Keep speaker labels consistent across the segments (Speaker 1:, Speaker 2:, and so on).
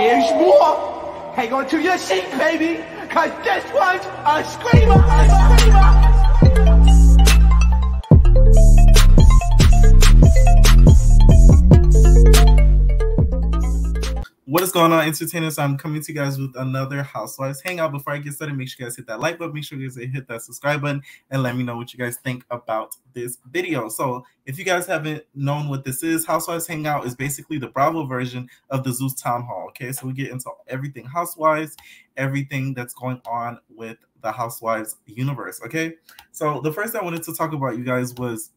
Speaker 1: There's more. Hang on to your seat, baby, cause this one's a screamer, a screamer.
Speaker 2: What is going on, entertainers? I'm coming to you guys with another Housewives Hangout. Before I get started, make sure you guys hit that like button, make sure you guys hit that subscribe button, and let me know what you guys think about this video. So if you guys haven't known what this is, Housewives Hangout is basically the Bravo version of the Zeus Town Hall. Okay, so we get into everything Housewives, everything that's going on with the Housewives universe. Okay, so the first thing I wanted to talk about, you guys, was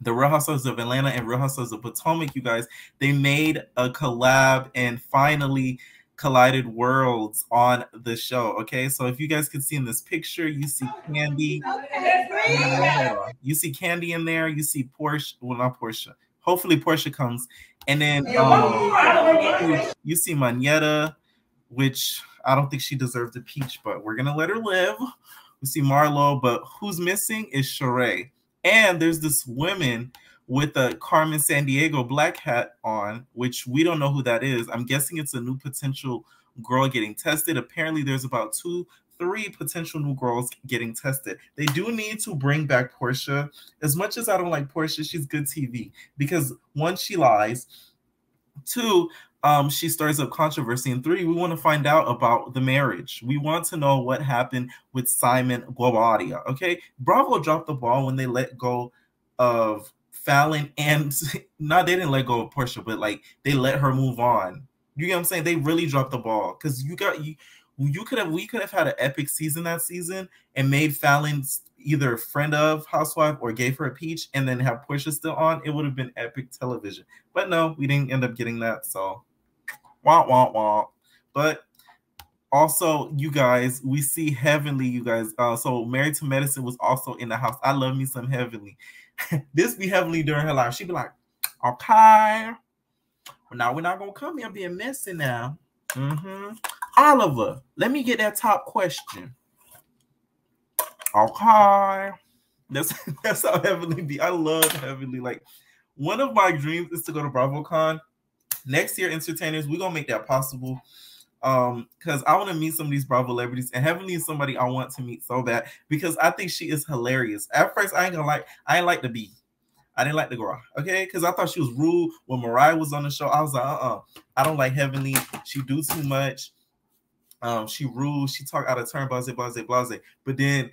Speaker 2: the Real Housewives of Atlanta and Real Housewives of Potomac. You guys, they made a collab and finally collided worlds on the show. Okay, so if you guys can see in this picture, you see Kandi. You see Kandi in there. You see Portia. Well, not Portia. Hopefully Portia comes. And then you see Manetta, which I don't think she deserved a peach, but we're gonna let her live. We see Marlo, but who's missing is Sheree. And there's this woman with a Carmen Sandiego black hat on, which we don't know who that is. I'm guessing it's a new potential girl getting tested. Apparently, there's about 2-3 potential new girls getting tested. They do need to bring back Portia. As much as I don't like Portia, she's good TV. Because one, she lies. Two, she stirs up controversy. And three, we want to find out about the marriage. We want to know what happened with Simon Guobadia. Okay, Bravo dropped the ball when they let go of Fallon, and they didn't let go of Portia, but like they let her move on. You get what I'm saying? They really dropped the ball because we could have had an epic season that season and made Fallon either a friend of Housewife or gave her a peach and then have Portia still on. It would have been epic television. But no, we didn't end up getting that. So wah, wah, wah. But also, you guys, we see Heavenly, you guys. So Married to Medicine was also in the house. I love me some Heavenly. This be Heavenly during her life. She'd be like, okay, well, now we're not going to come here being messy now. Oliver, let me get that top question. Okay. That's how Heavenly be. I love Heavenly. Like, one of my dreams is to go to BravoCon. Next year, entertainers, we're going to make that possible. Because I want to meet some of these Bravo celebrities, and Heavenly is somebody I want to meet so bad because I think she is hilarious. At first, I ain't like the B. I didn't like the girl, okay? Because I thought she was rude when Mariah was on the show. I was like, I don't like Heavenly. She do too much. She rude. She talk out of turn, blase, blase, blase. But then,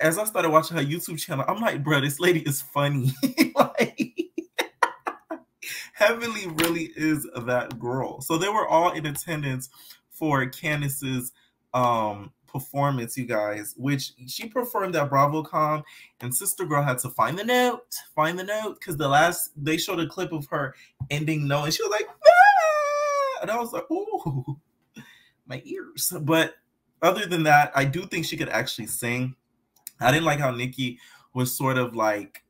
Speaker 2: as I started watching her YouTube channel, I'm like, bro, this lady is funny. Like, Heavenly really is that girl. So they were all in attendance for Candace's performance, you guys, which she performed at BravoCon, and Sister Girl had to find the note, because they showed a clip of her ending note, and she was like, ah! And I was like, ooh, my ears. But other than that, I do think she could actually sing. I didn't like how Nikki was sort of like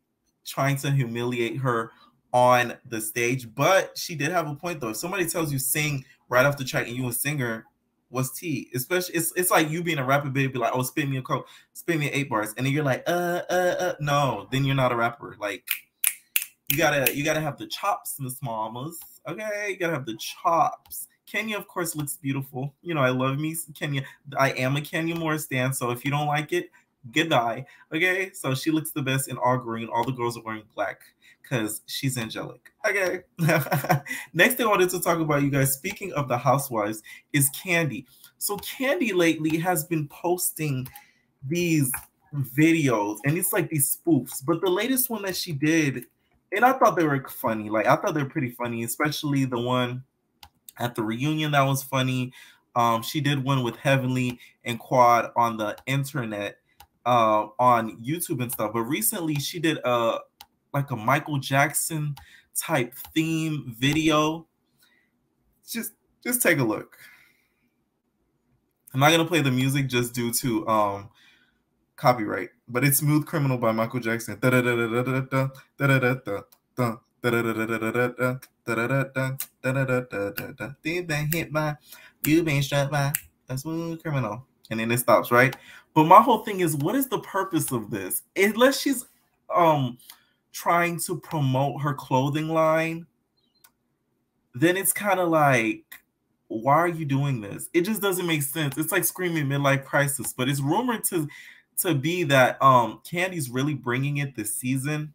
Speaker 2: trying to humiliate her on the stage, but she did have a point though. If somebody tells you sing right off the track and you a singer, what's tea? Especially it's like you being a rapper, baby, like, oh, spin me a coke, spin me 8 bars, and then you're like, no, then you're not a rapper. Like, you gotta have the chops, Miss Mamas. Okay, you gotta have the chops. Kenya, of course, looks beautiful. You know, I love me some Kenya. I am a Kenya Moore stan, so if you don't like it, goodbye. Okay, so she looks the best in all green. All the girls are wearing black because she's angelic. Okay. Next thing I wanted to talk about, you guys, speaking of the Housewives, is Kandi. So Kandi lately has been posting these videos, and it's like these spoofs. But the latest one that she did, and I thought they were funny. Like, I thought they were pretty funny, especially the one at the reunion. That was funny. She did one with Heavenly and Quad on the internet, on YouTube and stuff. But recently she did like a Michael Jackson type theme video. Just take a look. I'm not gonna play the music just due to copyright, but it's Smooth Criminal by Michael Jackson. You've been hit by, you've been struck by a smooth criminal. And then it stops, right? But my whole thing is, what is the purpose of this? Unless she's trying to promote her clothing line, then it's kind of like, why are you doing this? It just doesn't make sense. It's like screaming midlife crisis. But it's rumored to be that Kandi's really bringing it this season,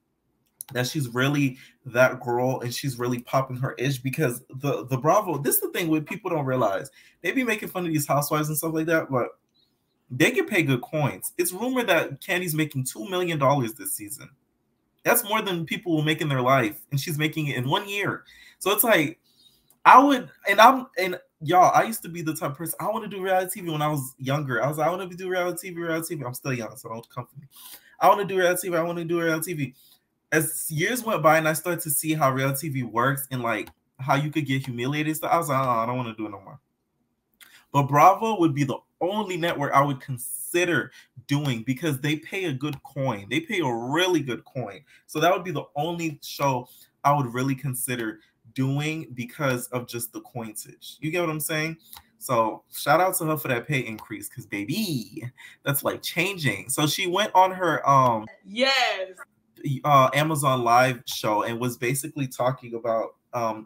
Speaker 2: that she's really that girl and she's really popping her ish, because the Bravo, this is the thing what people don't realize. They be making fun of these housewives and stuff like that, but they get paid good coins. It's rumored that Kandi's making $2 million this season. That's more than people will make in their life, and she's making it in 1 year. So it's like, y'all, I used to be the type of person, I want to do reality TV when I was younger. I was like, I want to do reality TV. I'm still young, so don't come for me. I want to do reality TV. I want to do reality TV. As years went by and I started to see how reality TV works and like how you could get humiliated, so I was like, oh, I don't want to do it no more. But Bravo would be the only network I would consider doing, because they pay a good coin. They pay a really good coin. So that would be the only show I would really consider doing because of just the coinage. You get what I'm saying? So shout out to her for that pay increase, because baby, that's like changing. So she went on her
Speaker 3: yes,
Speaker 2: Amazon Live show and was basically talking about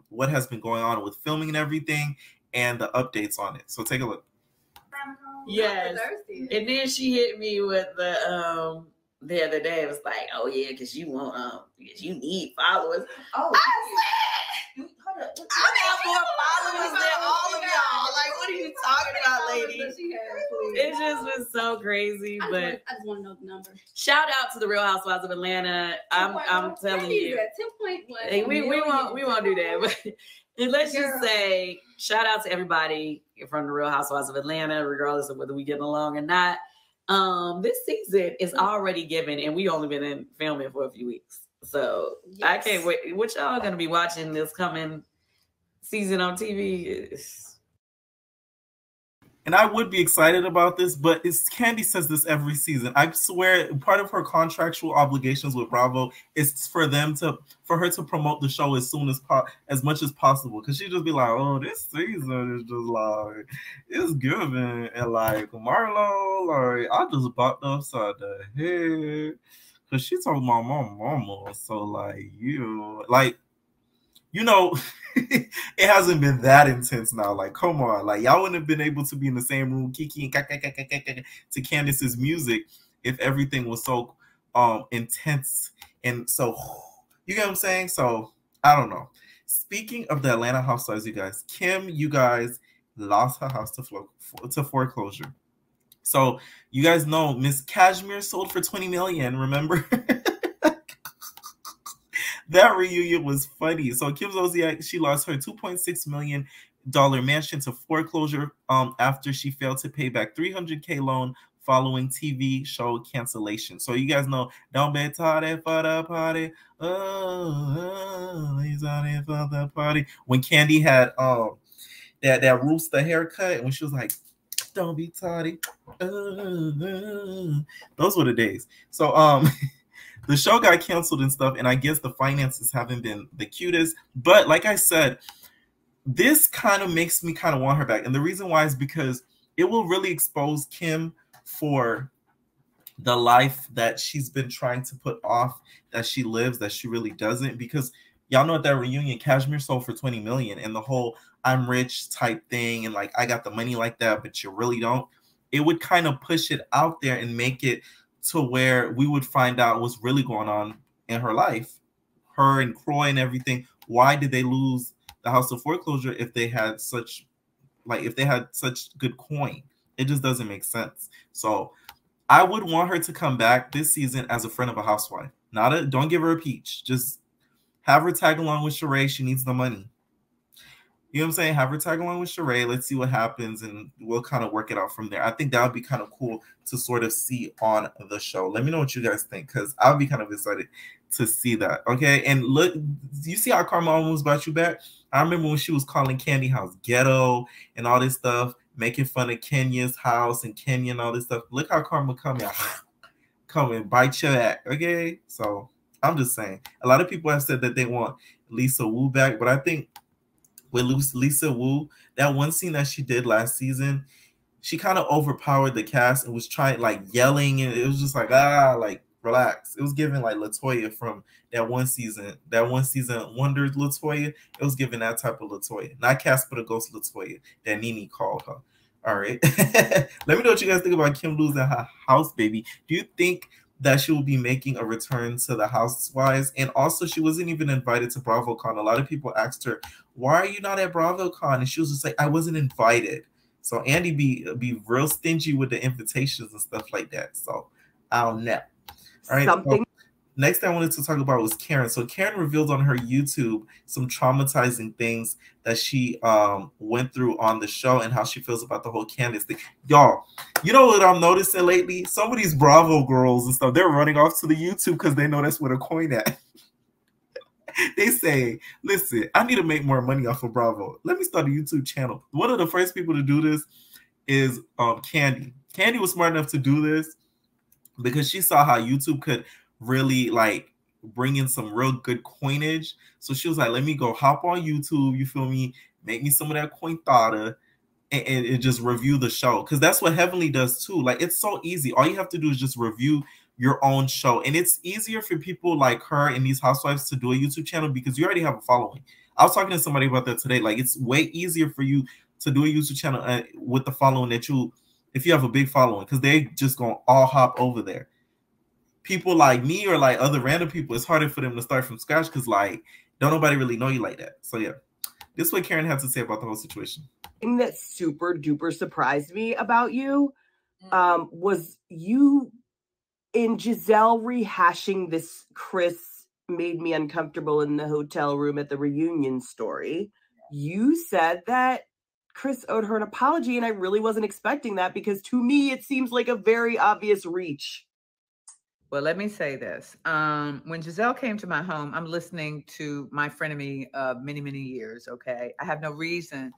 Speaker 2: what has been going on with filming and everything and the updates on it. So take a look.
Speaker 3: Yes. And then she hit me with the other day. It was like, oh yeah, because you want because you need followers. Oh, I got more followers than all of y'all. Like, what are you talking about, lady? It just was so crazy. But
Speaker 4: I just want to know the number.
Speaker 3: Shout out to the Real Housewives of Atlanta. I'm telling you, 10.1. We won't do that. But let's just say shout out to everybody from the Real Housewives of Atlanta, regardless of whether we get along or not. This season is already given, and we only been in filming for a few weeks. So yes. I can't wait. What y'all gonna be watching this coming season on TV?
Speaker 2: And I would be excited about this, but Kandi says this every season. I swear, part of her contractual obligations with Bravo is for her to promote the show as much as possible. Because she just be like, "Oh, this season is just like it's giving," and like Marlo, like I just bopped upside the head. Because she talking about my mama, so like it hasn't been that intense now. Like, come on, like y'all wouldn't have been able to be in the same room, Kiki and to Candace's music if everything was so intense and so. You get what I'm saying? So I don't know. Speaking of the Atlanta housewives, you guys, Kim, you guys lost her house to foreclosure. So you guys know Miss Cashmere sold for $20 million. Remember? That reunion was funny. So Kim Zolciak, she lost her $2.6 million mansion to foreclosure after she failed to pay back $300K loan following TV show cancellation. So you guys know, don't be tardy for the party. Oh, he's tardy for the party. When Kandi had that rooster haircut, and when she was like, don't be tardy. Those were the days. So the show got canceled and stuff, and I guess the finances haven't been the cutest. But like I said, this kind of makes me kind of want her back. And the reason why is because it will really expose Kim for the life that she's been trying to put off, that she lives, that she really doesn't. Because y'all know at that reunion, Cashmere sold for $20 million, and the whole I'm rich type thing, and like I got the money like that, but you really don't. It would kind of push it out there and make it to where we would find out what's really going on in her life, her and Croy and everything. Why did they lose the house of foreclosure if they had such good coin? It just doesn't make sense. So I would want her to come back this season as a friend of a housewife. Don't give her a peach. Just have her tag along with Sheree. She needs the money. You know what I'm saying? Have her tag along with Sheree. Let's see what happens, and we'll kind of work it out from there. I think that would be kind of cool to sort of see on the show. Let me know what you guys think, because I would be kind of excited to see that. Okay, and look, you see how Karma almost brought you back? I remember when she was calling Kandi House ghetto and all this stuff, making fun of Kenya's house and Kenya and all this stuff. Look how Karma come and bite your back. Okay, so I'm just saying. A lot of people have said that they want Lisa Wu back, but I think with Lisa Wu, that one scene that she did last season, she kind of overpowered the cast and was trying like yelling, and it was just like Relax. It was giving like LaToya from that one season Wonder LaToya. It was giving that type of LaToya, not Casper the Ghost LaToya that Nene called her. All right. Let me know what you guys think about Kim losing her house, baby. Do you think that she will be making a return to the Housewives? And also, she wasn't even invited to BravoCon. A lot of people asked her, why are you not at BravoCon? And she was just like, I wasn't invited. So Andy be real stingy with the invitations and stuff like that. So I don't know. All right.
Speaker 4: Something.
Speaker 2: Next thing I wanted to talk about was Karen. So Karen revealed on her YouTube some traumatizing things that she went through on the show and how she feels about the whole Candace thing. Y'all, you know what I'm noticing lately? Some of these Bravo girls and stuff, they're running off to the YouTube because they know that's where the coin at. They say, listen, I need to make more money off of Bravo. Let me start a YouTube channel. One of the first people to do this is Kandi. Kandi was smart enough to do this because she saw how YouTube could really like bring in some real good coinage. So she was like, let me go hop on YouTube, you feel me, make me some of that cointada and just review the show. Because that's what Heavenly does too. Like, it's so easy. All you have to do is just review your own show. And it's easier for people like her and these housewives to do a YouTube channel because you already have a following. I was talking to somebody about that today. Like, it's way easier for you to do a YouTube channel with the following that you, if you have a big following, because they just gonna all hop over there. People like me or like other random people, it's harder for them to start from scratch because like don't nobody really know you like that. So yeah, this is what Karen had to say about the whole situation.
Speaker 4: Thing that super duper surprised me about you was you in Giselle rehashing this Chris made me uncomfortable in the hotel room at the reunion story. You said that Chris owed her an apology, and I really wasn't expecting that because to me it seems like a very obvious reach.
Speaker 5: Well, let me say this. When Giselle came to my home, I'm listening to my frenemy of many, many years, okay? I have no reason.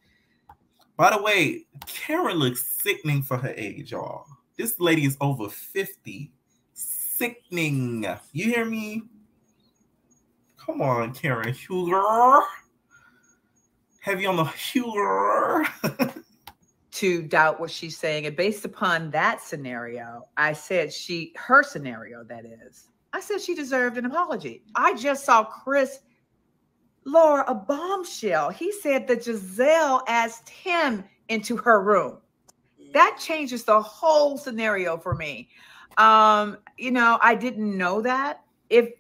Speaker 2: By the way, Karen looks sickening for her age, y'all. This lady is over 50. Sickening. You hear me? Come on, Karen Huger. Heavy on the Huger.
Speaker 5: To doubt what she's saying. And based upon that scenario, I said her scenario, that is, I said she deserved an apology. I just saw Chris lower a bombshell. He said that Giselle asked him into her room. That changes the whole scenario for me. You know, I didn't know that. If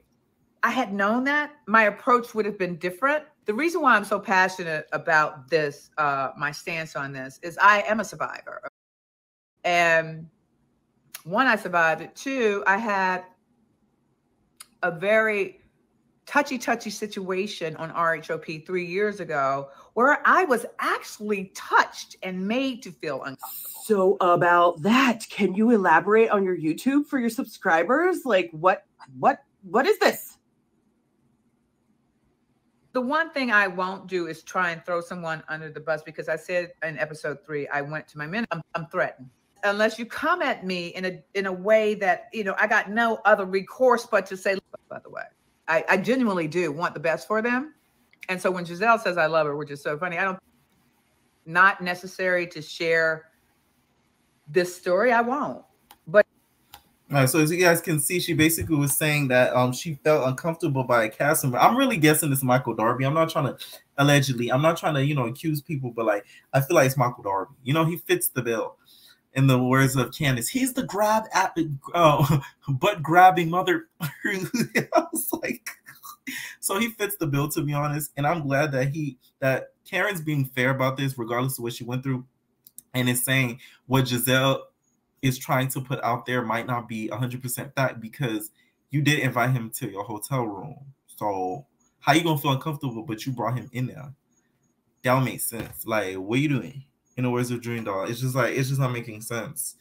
Speaker 5: I had known that, my approach would have been different. The reason why I'm so passionate about this, my stance on this, is I am a survivor. And one, I survived it. Two, I had a very touchy situation on RHOP 3 years ago where I was actually touched and made to feel uncomfortable.
Speaker 4: So about that, can you elaborate on your YouTube for your subscribers? Like what is this?
Speaker 5: The one thing I won't do is try and throw someone under the bus, because I said in episode 3, I went to my men. I'm threatened. Unless you come at me in a way that, you know, I got no other recourse but to say, by the way, I genuinely do want the best for them. And so when Giselle says I love her, which is so funny, not necessary to share this story. I won't. But
Speaker 2: all right, so as you guys can see, she basically was saying that she felt uncomfortable by a cast member. I'm really guessing it's Michael Darby. I'm not trying to accuse people, but like I feel like it's Michael Darby. You know, he fits the bill. In the words of Candace, he's the butt grabbing mother. I was like, so he fits the bill, to be honest. And I'm glad that Karen's being fair about this, regardless of what she went through, and is saying what Giselle is trying to put out there might not be 100% fact, because you did invite him to your hotel room. So how you gonna feel uncomfortable, but you brought him in there? That don't make sense. Like, what are you doing? In the words of Dream Doll, it's just not making sense.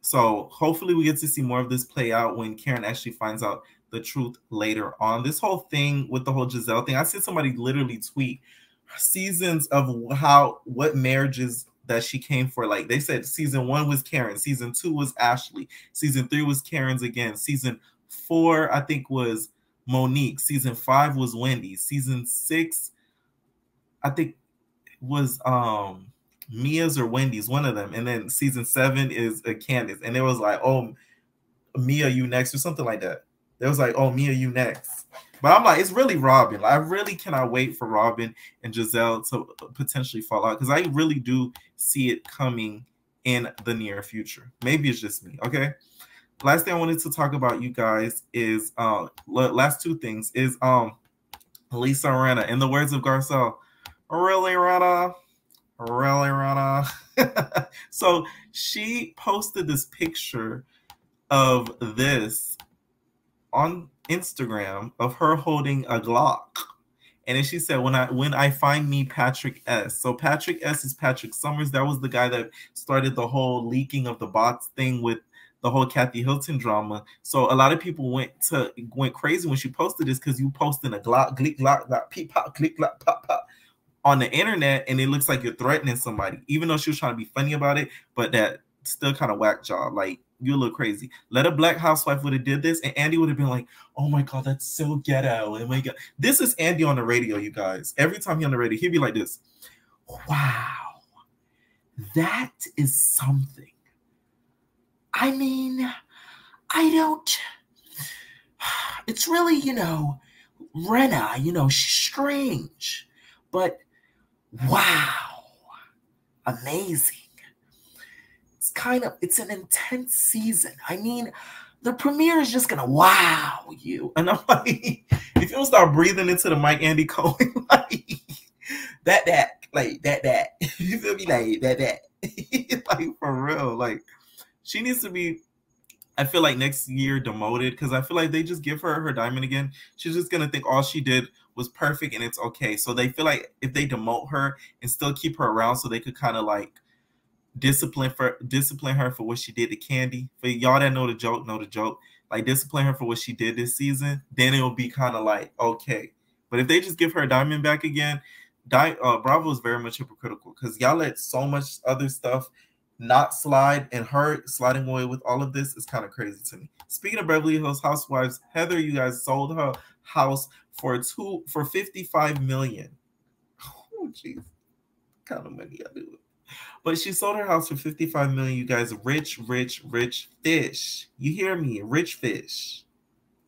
Speaker 2: So hopefully we get to see more of this play out when Karen actually finds out the truth later on. This whole thing with the whole Giselle thing, I see somebody literally tweet seasons of what marriages that she came for. Like they said, season 1 was Karen, season 2 was Ashley, season 3 was Karen's again, season 4 I think was Monique, season 5 was Wendy, season 6 I think was Mia's or Wendy's, one of them, and then season 7 is Candace. And it was like, oh, Mia, you next, or something like that. They was like, oh, Mia, you next. But I'm like, it's really Robin. Like, I really cannot wait for Robin and Giselle to potentially fall out, because I really do see it coming in the near future. Maybe it's just me. Okay. Last thing I wanted to talk about, you guys, is last two things is Lisa and Rinna. In the words of Garcelle, really, Rinna? Really, Rinna? So she posted this picture of this on Instagram of her holding a Glock. And then she said, when I find me Patrick S. So Patrick S is Patrick Summers. That was the guy that started the whole leaking of the bots thing with the whole Kathy Hilton drama. So a lot of people went crazy when she posted this, because you posting a Glock, glick, glock, peep, pop, click, glock, pop, pop on the internet, and it looks like you're threatening somebody, even though she was trying to be funny about it. But that still kind of whack job. Like, you look crazy. Let a black housewife would have did this, and Andy would have been like, oh my God, that's so ghetto. Oh my God. This is Andy on the radio, you guys. Every time he's on the radio, he'd be like this. Wow, that is something. I mean, it's really, Rinna, she's strange, but wow, amazing. It's an intense season. I mean, the premiere is just gonna wow you. And I'm like, if you don't start breathing into the mic, Andy Cohen, like that, you feel me? Like that. Like, for real. Like, she needs to be, I feel like, next year demoted, because I feel like they just give her diamond again. She's just gonna think all she did was perfect and it's okay. So they feel like if they demote her and still keep her around, so they could kind of like discipline her for what she did to Kandi. For y'all that know the joke, like, discipline her for what she did this season, then it'll be kind of like okay. But if they just give her a diamond back again, Bravo is very much hypocritical, because y'all let so much other stuff not slide, and her sliding away with all of this is kind of crazy to me. Speaking of Beverly Hills Housewives, Heather, you guys sold her house for $55 million. Oh jeez, what kind of money I do. But she sold her house for $55 million, you guys. Rich fish. You hear me? Rich fish.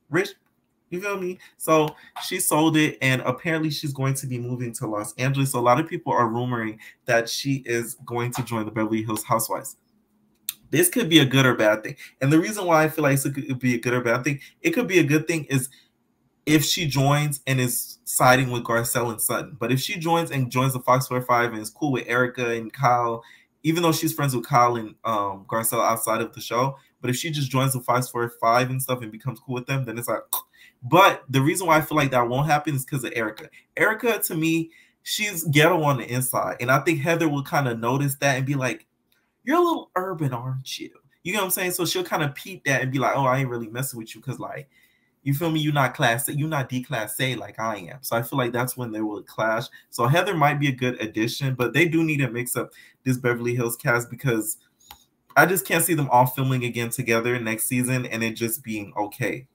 Speaker 2: Rich, you feel me? So she sold it, and apparently she's going to be moving to Los Angeles. So a lot of people are rumoring that she is going to join the Beverly Hills Housewives. This could be a good or bad thing. And the reason why I feel like it could be a good or bad thing, it could be a good thing is if she joins and is siding with Garcelle and Sutton. But if she joins the Fox 45 and is cool with Erica and Kyle, even though she's friends with Kyle and Garcelle outside of the show, but if she just joins the Fox 45 and stuff and becomes cool with them, then it's like, but the reason why I feel like that won't happen is because of Erica. Erica, to me, she's ghetto on the inside. And I think Heather will kind of notice that and be like, you're a little urban, aren't you? You know what I'm saying? So she'll kind of peep that and be like, oh, I ain't really messing with you because, like, you feel me? You're not class A, you're not D-class A like I am. So I feel like that's when they will clash. So Heather might be a good addition, but they do need to mix up this Beverly Hills cast, because I just can't see them all filming again together next season and it just being okay.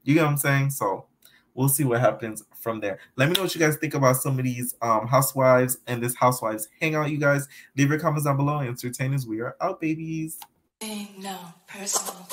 Speaker 2: You get what I'm saying? So we'll see what happens from there. Let me know what you guys think about some of these housewives and this housewives hangout, you guys. Leave your comments down below. Entertainers, we are out, babies.
Speaker 6: No, personal.